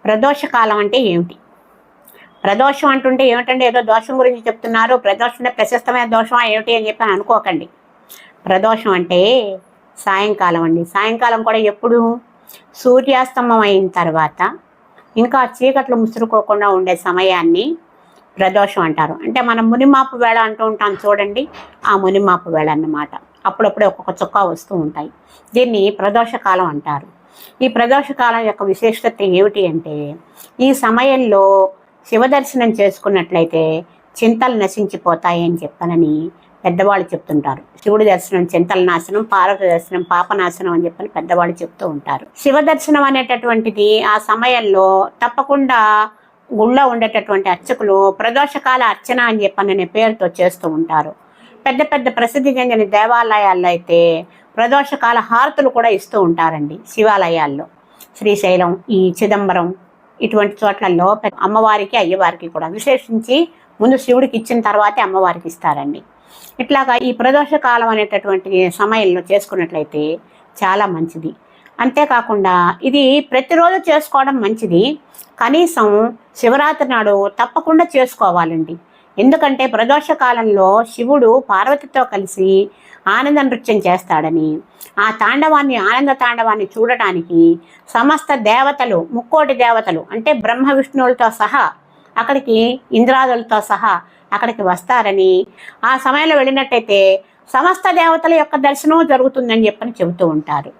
ప్రదోషకాలం అంటే ఏమిటి? ప్రదోషం అంటుంటే ఏమిటంటే ఏదో దోషం గురించి చెప్తున్నారు, ప్రదోషం అంటే ప్రశస్తమైన దోషమా ఏమిటి అని చెప్పి అనుకోకండి. ప్రదోషం అంటే సాయంకాలం అండి. సాయంకాలం కూడా ఎప్పుడు? సూర్యాస్తమం అయిన తర్వాత ఇంకా చీకట్లు ముసురుకోకుండా ఉండే సమయాన్ని ప్రదోషం అంటారు. అంటే మనం మునిమాపు వేళ అంటూ ఉంటాం చూడండి, ఆ మునిమాపు వేళ అన్నమాట. అప్పుడప్పుడే ఒక్కొక్క చుక్క వస్తూ ఉంటాయి. దీన్ని ప్రదోషకాలం అంటారు. ఈ ప్రదోషకాలం యొక్క విశేషత ఏమిటి అంటే, ఈ సమయంలో శివదర్శనం చేసుకున్నట్లయితే చింతలు నశించిపోతాయి అని చెప్పనని పెద్దవాళ్ళు చెప్తుంటారు. శివుడి దర్శనం చింతల నాశనం, పార్వతి దర్శనం పాపనాశనం అని చెప్పని పెద్దవాళ్ళు చెప్తూ ఉంటారు. శివ దర్శనం అనేటటువంటిది ఆ సమయంలో తప్పకుండా గుళ్ళో ఉండేటటువంటి అర్చకులు ప్రదోషకాల అర్చన అని చెప్పననే పేరుతో చేస్తూ ఉంటారు. పెద్ద పెద్ద ప్రసిద్ధి చెందిన దేవాలయాల్లో అయితే ప్రదోషకాల హారతులు కూడా ఇస్తూ ఉంటారండి. శివాలయాల్లో శ్రీశైలం, ఈ చిదంబరం ఇటువంటి చోట్లలో అమ్మవారికి అయ్యవారికి కూడా విశేషించి ముందు శివుడికి ఇచ్చిన తర్వాతే అమ్మవారికి ఇస్తారండి. ఇట్లాగా ఈ ప్రదోషకాలం అనేటటువంటి సమయంలో చేసుకున్నట్లయితే చాలా మంచిది. అంతేకాకుండా ఇది ప్రతిరోజు చేసుకోవడం మంచిది. కనీసం శివరాత్రి నాడు తప్పకుండా చేసుకోవాలండి. ఎందుకంటే ప్రదోషకాలంలో శివుడు పార్వతితో కలిసి ఆనంద నృత్యం చేస్తాడని, ఆ తాండవాన్ని ఆనంద తాండవాన్ని చూడటానికి సమస్త దేవతలు, ముక్కోటి దేవతలు అంటే బ్రహ్మ విష్ణువులతో సహా అక్కడికి, ఇంద్రాదులతో సహా అక్కడికి వస్తారని, ఆ సమయంలో వెళ్ళినట్టయితే సమస్త దేవతల యొక్క దర్శనం జరుగుతుందని చెప్పని చెబుతూ ఉంటారు.